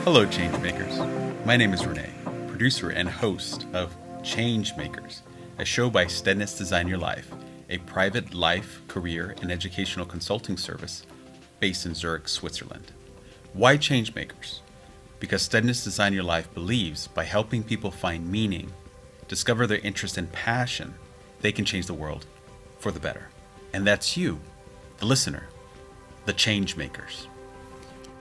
Hello, Changemakers. My name is Renee, producer and host of Changemakers, a show by stedtnitz Design Your Life, a private life, career, and educational consulting service based in Zurich, Switzerland. Why Changemakers? Because stedtnitz Design Your Life believes by helping people find meaning, discover their interest and passion, they can change the world for the better. And that's you, the listener, the Changemakers.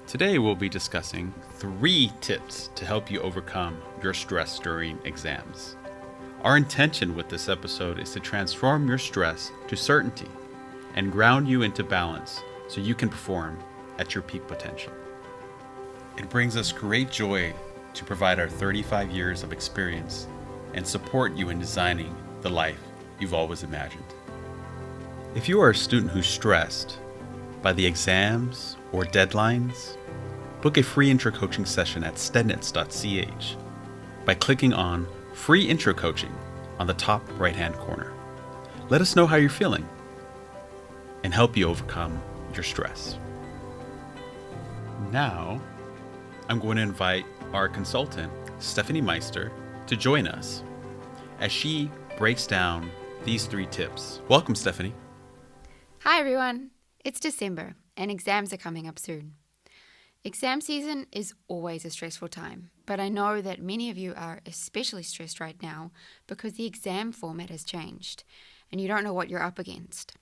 Today we'll be discussing 3 tips to help you overcome your stress during exams. Our intention with this episode is to transform your stress to certainty and ground you into balance so you can perform at your peak potential. It brings us great joy to provide our 35 years of experience and support you in designing the life you've always imagined. If you are a student who's stressed by the exams or deadlines, book a free intro coaching session at stedtnitz.ch by clicking on Free Intro Coaching on the top right-hand corner. Let us know how you're feeling and help you overcome your stress. Now, I'm going to invite our consultant, Stephanie Meister, to join us as she breaks down these 3 tips. Welcome, Stephanie. Hi everyone, it's December and exams are coming up soon. Exam season is always a stressful time, but I know that many of you are especially stressed right now because the exam format has changed and you don't know what you're up against.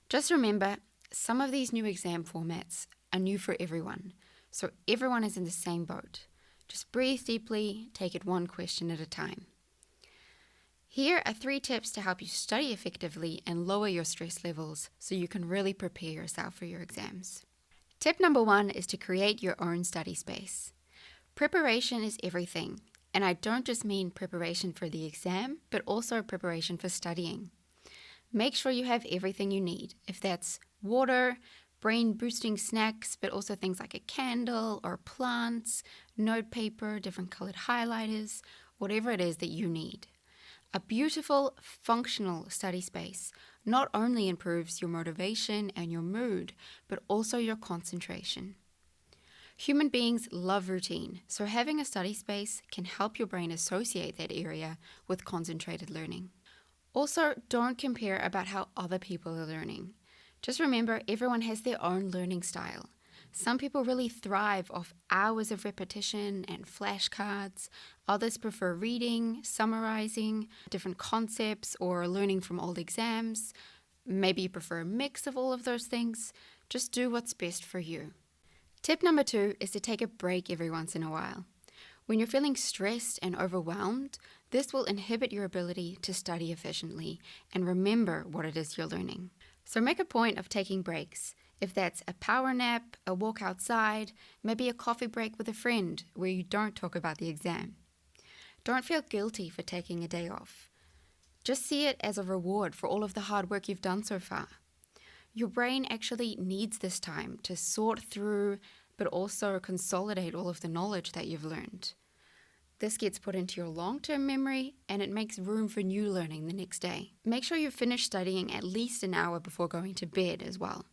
Just remember, some of these new exam formats are new for everyone, so everyone is in the same boat. Just breathe deeply, take it one question at a time. Here are 3 tips to help you study effectively and lower your stress levels so you can really prepare yourself for your exams. Tip number 1 is to create your own study space. Preparation is everything, and I don't just mean preparation for the exam, but also preparation for studying. Make sure you have everything you need, if that's water, brain-boosting snacks, but also things like a candle or plants, note paper, different colored highlighters, whatever it is that you need. A beautiful, functional study space not only improves your motivation and your mood, but also your concentration. Human beings love routine, so having a study space can help your brain associate that area with concentrated learning. Also, don't compare about how other people are learning. Just remember, everyone has their own learning style. Some people really thrive off hours of repetition and flashcards. Others prefer reading, summarizing different concepts, or learning from old exams. Maybe you prefer a mix of all of those things. Just do what's best for you. Tip number 2 is to take a break every once in a while. When you're feeling stressed and overwhelmed, this will inhibit your ability to study efficiently and remember what it is you're learning. So make a point of taking breaks. If that's a power nap, a walk outside, maybe a coffee break with a friend where you don't talk about the exam. Don't feel guilty for taking a day off. Just see it as a reward for all of the hard work you've done so far. Your brain actually needs this time to sort through, but also consolidate all of the knowledge that you've learned. This gets put into your long-term memory and it makes room for new learning the next day. Make sure you finish studying at least an hour before going to bed as well.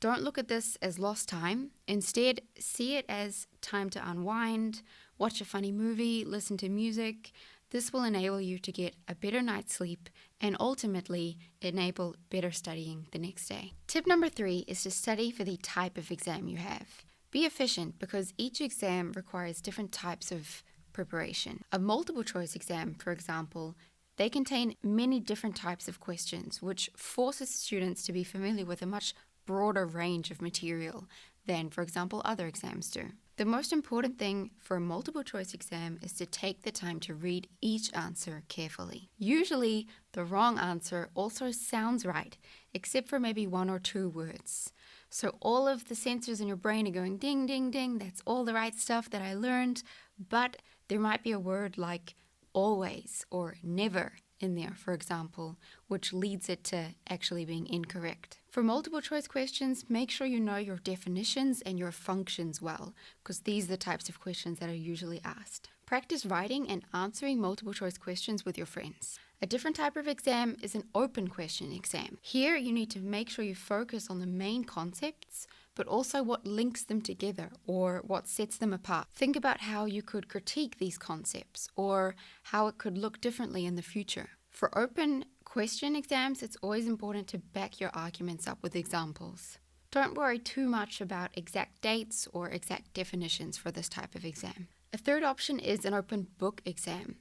Don't look at this as lost time. Instead, see it as time to unwind, watch a funny movie, listen to music. This will enable you to get a better night's sleep and ultimately enable better studying the next day. Tip number 3 is to study for the type of exam you have. Be efficient because each exam requires different types of preparation. A multiple choice exam, for example, they contain many different types of questions, which forces students to be familiar with a much broader range of material than, for example, other exams do. The most important thing for a multiple choice exam is to take the time to read each answer carefully. Usually, the wrong answer also sounds right, except for maybe 1 or 2 words. So all of the sensors in your brain are going ding, ding, ding, that's all the right stuff that I learned, but there might be a word like always or never in there, for example, which leads it to actually being incorrect. For multiple choice questions, make sure you know your definitions and your functions well, because these are the types of questions that are usually asked. Practice writing and answering multiple choice questions with your friends. A different type of exam is an open question exam. Here, you need to make sure you focus on the main concepts, but also what links them together or what sets them apart. Think about how you could critique these concepts or how it could look differently in the future. For open question exams, it's always important to back your arguments up with examples. Don't worry too much about exact dates or exact definitions for this type of exam. A third option is an open book exam.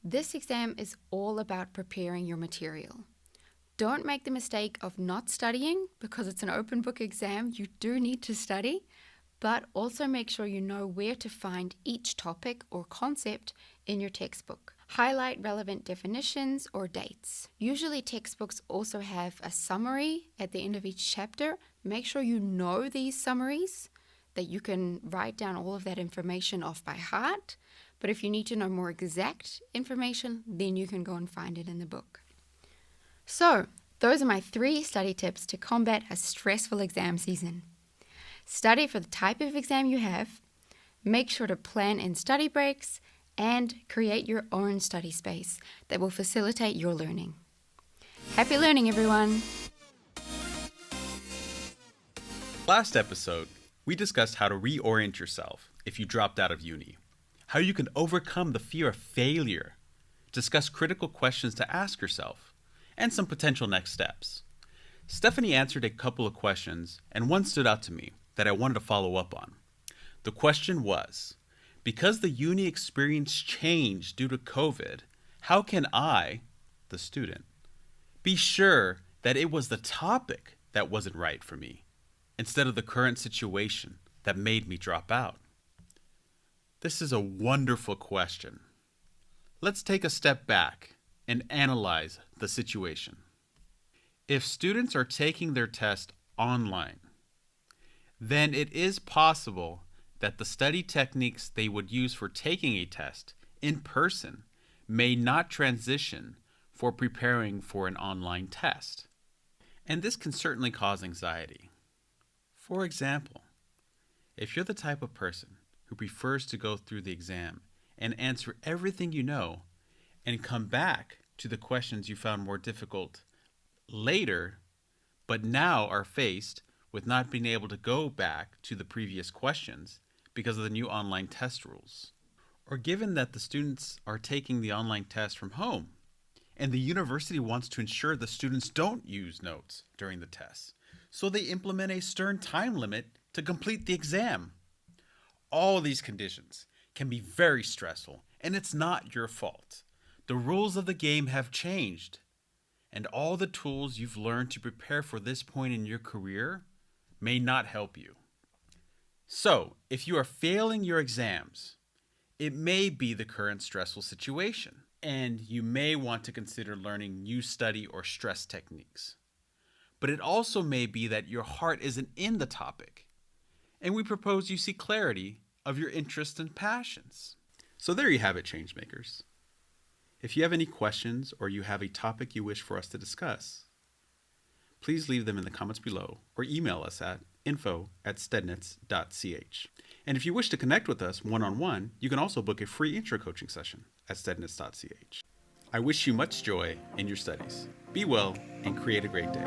This exam is all about preparing your material. Don't make the mistake of not studying because it's an open book exam. You do need to study, but also make sure you know where to find each topic or concept in your textbook. Highlight relevant definitions or dates. Usually textbooks also have a summary at the end of each chapter. Make sure you know these summaries, that you can write down all of that information off by heart. But if you need to know more exact information, then you can go and find it in the book. So, those are my 3 study tips to combat a stressful exam season. Study for the type of exam you have, make sure to plan in study breaks, and create your own study space that will facilitate your learning. Happy learning, everyone! Last episode, we discussed how to reorient yourself if you dropped out of uni, how you can overcome the fear of failure, discuss critical questions to ask yourself, and some potential next steps. Stephanie answered a couple of questions, and one stood out to me that I wanted to follow up on. The question was, because the uni experience changed due to COVID, how can I, the student, be sure that it was the topic that wasn't right for me, instead of the current situation that made me drop out? This is a wonderful question. Let's take a step back and analyze the situation. If students are taking their test online, then it is possible that the study techniques they would use for taking a test in person may not transition for preparing for an online test. And this can certainly cause anxiety. For example, if you're the type of person who prefers to go through the exam and answer everything you know and come back to the questions you found more difficult later, but now are faced with not being able to go back to the previous questions because of the new online test rules. Or given that the students are taking the online test from home and the university wants to ensure the students don't use notes during the test, so they implement a stern time limit to complete the exam. All these conditions can be very stressful, and it's not your fault. The rules of the game have changed, and all the tools you've learned to prepare for this point in your career may not help you. So, if you are failing your exams, it may be the current stressful situation, and you may want to consider learning new study or stress techniques. But it also may be that your heart isn't in the topic, and we propose you see clarity of your interests and passions. So there you have it, Changemakers. If you have any questions or you have a topic you wish for us to discuss, please leave them in the comments below or email us at info@stedtnitz.ch. And if you wish to connect with us one-on-one, you can also book a free intro coaching session at stedtnitz.ch. I wish you much joy in your studies. Be well and create a great day.